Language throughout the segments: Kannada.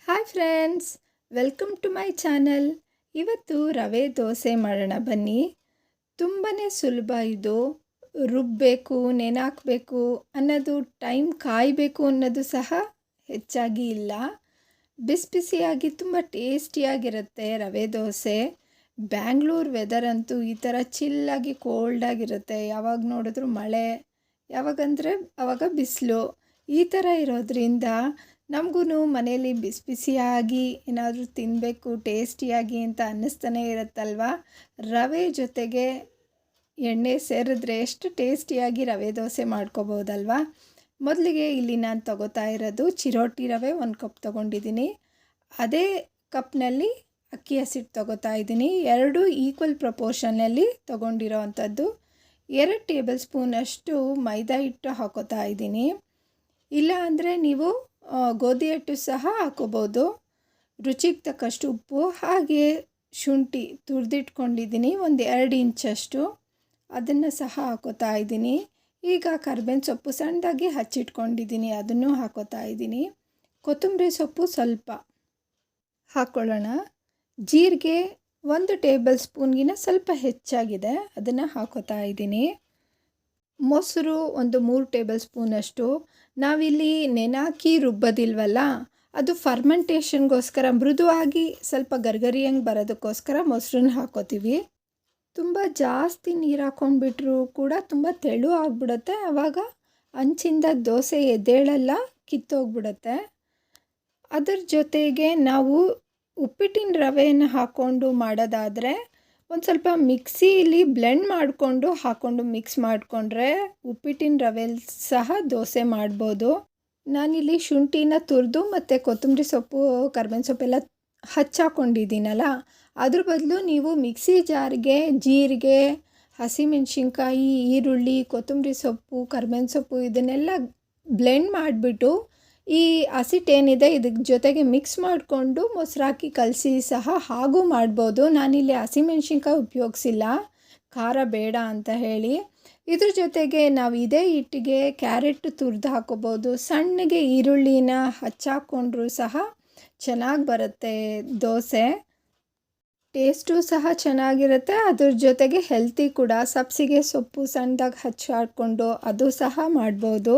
Hi friends, welcome to my channel. ಇವತ್ತು ರವೆ ದೋಸೆ ಮಾಡೋಣ ಬನ್ನಿ. ತುಂಬಾ ಸುಲಭ ಇದು. ರುಬ್ಬಬೇಕು, ನೆನಾಕಬೇಕು ಅನ್ನೋದು, ಟೈಮ್ ಕಾಯಬೇಕು ಅನ್ನೋದು ಸಹ ಹೆಚ್ಚಾಗಿ ಇಲ್ಲ. ಬಿಸಿ ಬಿಸಿಯಾಗಿ ತುಂಬ ಟೇಸ್ಟಿಯಾಗಿರುತ್ತೆ ರವೆ ದೋಸೆ. ಬ್ಯಾಂಗ್ಳೂರ್ ವೆದರ್ ಅಂತೂ ಈ ಥರ ಚಿಲ್ಲಾಗಿ ಕೋಲ್ಡಾಗಿರುತ್ತೆ. ಯಾವಾಗ ನೋಡಿದ್ರೂ ಮಳೆ, ಯಾವಾಗಂದರೆ ಆವಾಗ ಬಿಸಿಲು. ಈ ಥರ ಇರೋದ್ರಿಂದ ನಮಗೂ ಮನೆಯಲ್ಲಿ ಬಿಸಿ ಬಿಸಿಯಾಗಿ ಏನಾದರೂ ತಿನ್ನಬೇಕು ಟೇಸ್ಟಿಯಾಗಿ ಅಂತ ಅನ್ನಿಸ್ತಾನೆ ಇರುತ್ತಲ್ವ. ರವೆ ಜೊತೆಗೆ ಎಣ್ಣೆ ಸೇರಿದ್ರೆ ಎಷ್ಟು ಟೇಸ್ಟಿಯಾಗಿ ರವೆ ದೋಸೆ ಮಾಡ್ಕೋಬೋದಲ್ವ. ಮೊದಲಿಗೆ ಇಲ್ಲಿ ನಾನು ತಗೋತಾ ಇರೋದು ಚಿರೋಟಿ ರವೆ 1 ಕಪ್ ತೊಗೊಂಡಿದ್ದೀನಿ. ಅದೇ ಕಪ್ನಲ್ಲಿ ಅಕ್ಕಿ ಹಸಿಟ್ಟು ತೊಗೋತಾ ಇದ್ದೀನಿ. 2 ಈಕ್ವಲ್ ಪ್ರಪೋರ್ಷನಲ್ಲಿ ತೊಗೊಂಡಿರೋ ಅಂಥದ್ದು. 2 ಟೇಬಲ್ ಸ್ಪೂನಷ್ಟು ಮೈದಾ ಹಿಟ್ಟು ಹಾಕೋತಾ ಇದ್ದೀನಿ. ಇಲ್ಲ ಅಂದರೆ ನೀವು ಗೋಧಿ ಹಿಟ್ಟು ಸಹ ಹಾಕೋಬೋದು. ರುಚಿಗೆ ತಕ್ಕಷ್ಟು ಉಪ್ಪು, ಹಾಗೆ ಶುಂಠಿ ತುರಿದಿಟ್ಕೊಂಡಿದ್ದೀನಿ 1-2 ಇಂಚಷ್ಟು, ಅದನ್ನು ಸಹ ಹಾಕೋತಾ ಇದ್ದೀನಿ. ಈಗ ಕರಿಬೇವಿನ ಸೊಪ್ಪು ಸಣ್ಣದಾಗಿ ಹಚ್ಚಿಟ್ಕೊಂಡಿದ್ದೀನಿ, ಅದನ್ನು ಹಾಕೋತಾ ಇದ್ದೀನಿ. ಕೊತ್ತಂಬರಿ ಸೊಪ್ಪು ಸ್ವಲ್ಪ ಹಾಕ್ಕೊಳ್ಳೋಣ. ಜೀರಿಗೆ 1 ಟೇಬಲ್ ಸ್ಪೂನ್ಗಿನ ಸ್ವಲ್ಪ ಹೆಚ್ಚಾಗಿದೆ, ಅದನ್ನು ಹಾಕೋತಾ ಇದ್ದೀನಿ. ಮೊಸರು 3 ಟೇಬಲ್ ಸ್ಪೂನಷ್ಟು. ನಾವಿಲ್ಲಿ ನೆನಾಕಿ ರುಬ್ಬೋದಿಲ್ವಲ್ಲ, ಅದು ಫರ್ಮೆಂಟೇಷನ್ಗೋಸ್ಕರ ಮೃದುವಾಗಿ ಸ್ವಲ್ಪ ಗರ್ಗರಿಯಂಗೆ ಬರೋದಕ್ಕೋಸ್ಕರ ಮೊಸರನ್ನ ಹಾಕೋತೀವಿ. ತುಂಬ ಜಾಸ್ತಿ ನೀರು ಹಾಕ್ಕೊಂಡ್ಬಿಟ್ರೂ ಕೂಡ ತುಂಬ ತೆಳು ಆಗಿಬಿಡುತ್ತೆ. ಆವಾಗ ಅಂಚಿಂದ ದೋಸೆ ಎದ್ದೇಳಲ್ಲ, ಕಿತ್ತೋಗ್ಬಿಡುತ್ತೆ. ಅದರ ಜೊತೆಗೆ ನಾವು ಉಪ್ಪಿಟ್ಟಿನ ರವೆಯನ್ನು ಹಾಕ್ಕೊಂಡು ಮಾಡೋದಾದರೆ ಒಂದು ಸ್ವಲ್ಪ ಮಿಕ್ಸಿಲಿ ಬ್ಲೆಂಡ್ ಹಾಕ್ಕೊಂಡು ಮಿಕ್ಸ್ ಮಾಡಿಕೊಂಡ್ರೆ ಉಪ್ಪಿಟ್ಟಿನ ರವೆಲಿ ಸಹ ದೋಸೆ ಮಾಡ್ಬೋದು. ನಾನಿಲ್ಲಿ ಶುಂಠಿನ ತುರಿದು ಮತ್ತು ಕೊತ್ತಂಬರಿ ಸೊಪ್ಪು, ಕರಿಬೇವಿನ ಸೊಪ್ಪೆಲ್ಲ ಹಚ್ಚಾಕೊಂಡಿದ್ದೀನಲ್ಲ, ಅದ್ರ ಬದಲು ನೀವು ಮಿಕ್ಸಿ ಜಾರ್ಗೆ ಜೀರಿಗೆ, ಹಸಿಮೆಣ್ಸಿನ್ಕಾಯಿ, ಈರುಳ್ಳಿ, ಕೊತ್ತಂಬರಿ ಸೊಪ್ಪು, ಕರಿಬೇವಿನ ಸೊಪ್ಪು ಇದನ್ನೆಲ್ಲ ಬ್ಲೆಂಡ್ ಮಾಡಿಬಿಟ್ಟು ಈ ಹಸಿಟ್ಟೇನಿದೆ ಇದಕ್ಕೆ ಜೊತೆಗೆ ಮಿಕ್ಸ್ ಮಾಡಿಕೊಂಡು ಮೊಸರಾಕಿ ಕಲಸಿ ಸಹ ಹಾಗೂ ಮಾಡ್ಬೋದು. ನಾನಿಲ್ಲಿ ಹಸಿಮೆಣ್ಸಿನ್ಕಾಯಿ ಉಪಯೋಗಿಸಿಲ್ಲ, ಖಾರ ಬೇಡ ಅಂತ ಹೇಳಿ. ಇದ್ರ ಜೊತೆಗೆ ನಾವು ಇದೇ ಹಿಟ್ಟಿಗೆ ಕ್ಯಾರೆಟ್ ತುರಿದು ಹಾಕೋಬೋದು. ಸಣ್ಣಗೆ ಈರುಳ್ಳಿನ ಹಚ್ಚಾಕೊಂಡ್ರೂ ಸಹ ಚೆನ್ನಾಗಿ ಬರುತ್ತೆ ದೋಸೆ. ಟೇಸ್ಟು ಸಹ ಚೆನ್ನಾಗಿರುತ್ತೆ, ಅದ್ರ ಜೊತೆಗೆ ಹೆಲ್ತಿ ಕೂಡ. ಸಬ್ಸಿಗೆ ಸೊಪ್ಪು ಸಣ್ಣದಾಗಿ ಹಚ್ಚಾಡ್ಕೊಂಡು ಅದು ಸಹ ಮಾಡ್ಬೋದು.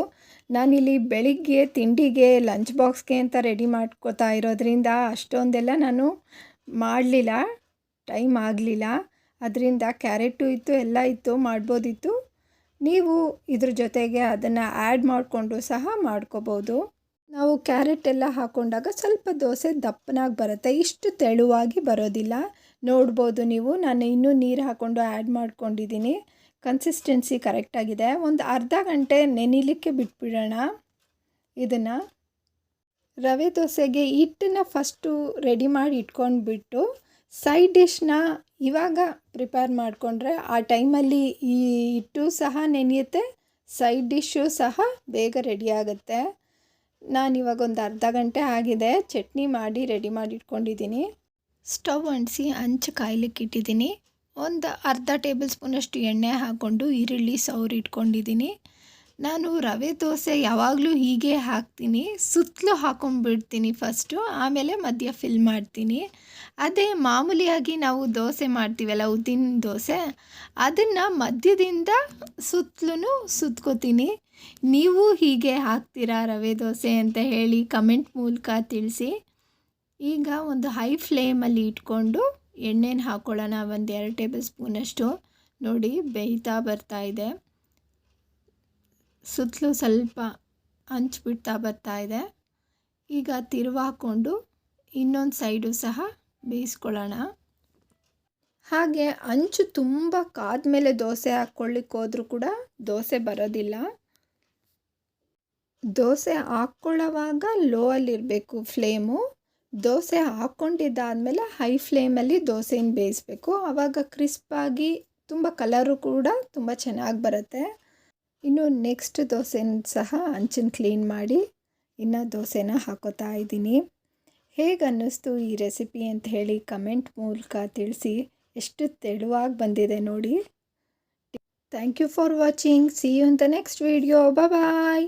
ನಾನಿಲ್ಲಿ ಬೆಳಿಗ್ಗೆ ತಿಂಡಿಗೆ ಲಂಚ್ ಬಾಕ್ಸ್ಗೆ ಅಂತ ರೆಡಿ ಮಾಡ್ಕೋತಾ ಇರೋದ್ರಿಂದ ಅಷ್ಟೊಂದೆಲ್ಲ ನಾನು ಮಾಡಲಿಲ್ಲ, ಟೈಮ್ ಆಗಲಿಲ್ಲ. ಅದರಿಂದ ಕ್ಯಾರೆಟು ಇತ್ತು, ಎಲ್ಲ ಇತ್ತು, ಮಾಡ್ಬೋದಿತ್ತು. ನೀವು ಇದ್ರ ಜೊತೆಗೆ ಅದನ್ನು ಆ್ಯಡ್ ಮಾಡಿಕೊಂಡು ಸಹ ಮಾಡ್ಕೋಬೋದು. ನಾವು ಕ್ಯಾರೆಟ್ ಎಲ್ಲ ಹಾಕ್ಕೊಂಡಾಗ ಸ್ವಲ್ಪ ದೋಸೆ ದಪ್ಪನಾಗಿ ಬರುತ್ತೆ, ಇಷ್ಟು ತೆಳುವಾಗಿ ಬರೋದಿಲ್ಲ. ನೋಡ್ಬೋದು ನೀವು, ನಾನು ಇನ್ನೂ ನೀರು ಹಾಕ್ಕೊಂಡು ಆ್ಯಡ್ ಮಾಡ್ಕೊಂಡಿದ್ದೀನಿ. ಕನ್ಸಿಸ್ಟೆನ್ಸಿ ಕರೆಕ್ಟಾಗಿದೆ. ಒಂದು ಅರ್ಧ ಗಂಟೆ ನೆನಿಲಿಕ್ಕೆ ಬಿಟ್ಬಿಡೋಣ. ಇದನ್ನು ರವೆ ದೋಸೆಗೆ ಹಿಟ್ಟನ್ನು ಫಸ್ಟು ರೆಡಿ ಮಾಡಿ ಇಟ್ಕೊಂಡ್ಬಿಟ್ಟು ಸೈಡ್ ಡಿಶ್ನ ಇವಾಗ ಪ್ರಿಪೇರ್ ಮಾಡಿಕೊಂಡ್ರೆ ಆ ಟೈಮಲ್ಲಿ ಈ ಹಿಟ್ಟು ಸಹ ನೆನೆಯುತ್ತೆ, ಸೈಡ್ ಡಿಶ್ಶು ಸಹ ಬೇಗ ರೆಡಿ ಆಗುತ್ತೆ. ನಾನಿವಾಗ ಒಂದು ಅರ್ಧ ಗಂಟೆ ಆಗಿದೆ, ಚಟ್ನಿ ಮಾಡಿ ರೆಡಿ ಮಾಡಿ ಇಟ್ಕೊಂಡಿದ್ದೀನಿ. ಸ್ಟವ್ ಅಂಟಿಸಿ ಹಂಚು ಕಾಯ್ಲಿಕ್ಕೆ ಇಟ್ಟಿದ್ದೀನಿ. ಒಂದು ಅರ್ಧ ಟೇಬಲ್ ಸ್ಪೂನಷ್ಟು ಎಣ್ಣೆ ಹಾಕ್ಕೊಂಡು ಈರುಳ್ಳಿ ಸೌರಿ ಇಟ್ಕೊಂಡಿದ್ದೀನಿ. ನಾನು ರವೆ ದೋಸೆ ಯಾವಾಗಲೂ ಹೀಗೆ ಹಾಕ್ತೀನಿ, ಸುತ್ತಲೂ ಹಾಕ್ಕೊಂಡ್ಬಿಡ್ತೀನಿ ಫಸ್ಟು, ಆಮೇಲೆ ಮಧ್ಯ ಫಿಲ್ ಮಾಡ್ತೀನಿ. ಅದೇ ಮಾಮೂಲಿಯಾಗಿ ನಾವು ದೋಸೆ ಮಾಡ್ತೀವಲ್ಲ, ಉದ್ದಿನ ದೋಸೆ, ಅದನ್ನು ಮಧ್ಯದಿಂದ ಸುತ್ತಲೂ ಸುತ್ಕೋತೀನಿ. ನೀವು ಹೀಗೆ ಹಾಕ್ತೀರಾ ರವೆ ದೋಸೆ ಅಂತ ಹೇಳಿ ಕಮೆಂಟ್ ಮೂಲಕ ತಿಳಿಸಿ. ಈಗ ಒಂದು ಹೈ ಫ್ಲೇಮಲ್ಲಿ ಇಟ್ಕೊಂಡು ಎಣ್ಣೆನ ಹಾಕ್ಕೊಳ್ಳೋಣ. 1-2 ಟೇಬಲ್ ಸ್ಪೂನಷ್ಟು. ನೋಡಿ ಬೇಯ್ತಾ ಬರ್ತಾ ಇದೆ, ಸುತ್ತಲೂ ಸ್ವಲ್ಪ ಹಂಚು ಬಿಡ್ತಾ ಬರ್ತಾ ಇದೆ. ಈಗ ತಿರುವು ಹಾಕ್ಕೊಂಡು ಇನ್ನೊಂದು ಸೈಡು ಸಹ ಬೇಯಿಸ್ಕೊಳ್ಳೋಣ. ಹಾಗೆ ಹಂಚು ತುಂಬ ಕಾದ್ಮೇಲೆ ದೋಸೆ ಹಾಕ್ಕೊಳ್ಳಿಕ್ಕೆ ಹೋದ್ರೂ ಕೂಡ ದೋಸೆ ಬರೋದಿಲ್ಲ. ದೋಸೆ ಹಾಕ್ಕೊಳ್ಳೋವಾಗ ಲೋ ಅಲ್ಲಿರಬೇಕು ಫ್ಲೇಮು. ದೋಸೆ ಹಾಕ್ಕೊಂಡಿದ್ದಾದಮೇಲೆ ಹೈ ಫ್ಲೇಮಲ್ಲಿ ದೋಸೆನ ಬೇಯಿಸಬೇಕು. ಆವಾಗ ಕ್ರಿಸ್ಪಾಗಿ ತುಂಬ ಕಲರು ಕೂಡ ತುಂಬ ಚೆನ್ನಾಗಿ ಬರುತ್ತೆ. ಇನ್ನು ನೆಕ್ಸ್ಟ್ ದೋಸೆನ ಸಹ ಹಂಚನ್ನು ಕ್ಲೀನ್ ಮಾಡಿ ಇನ್ನು ದೋಸೆನ ಹಾಕೋತಾ ಇದ್ದೀನಿ. ಹೇಗೆ ಅನ್ನಿಸ್ತು ಈ ರೆಸಿಪಿ ಅಂತ ಹೇಳಿ ಕಮೆಂಟ್ ಮೂಲಕ ತಿಳಿಸಿ. ಎಷ್ಟು ತೆಳುವಾಗಿ ಬಂದಿದೆ ನೋಡಿ. Thank you for watching. See you in the next video. Bye.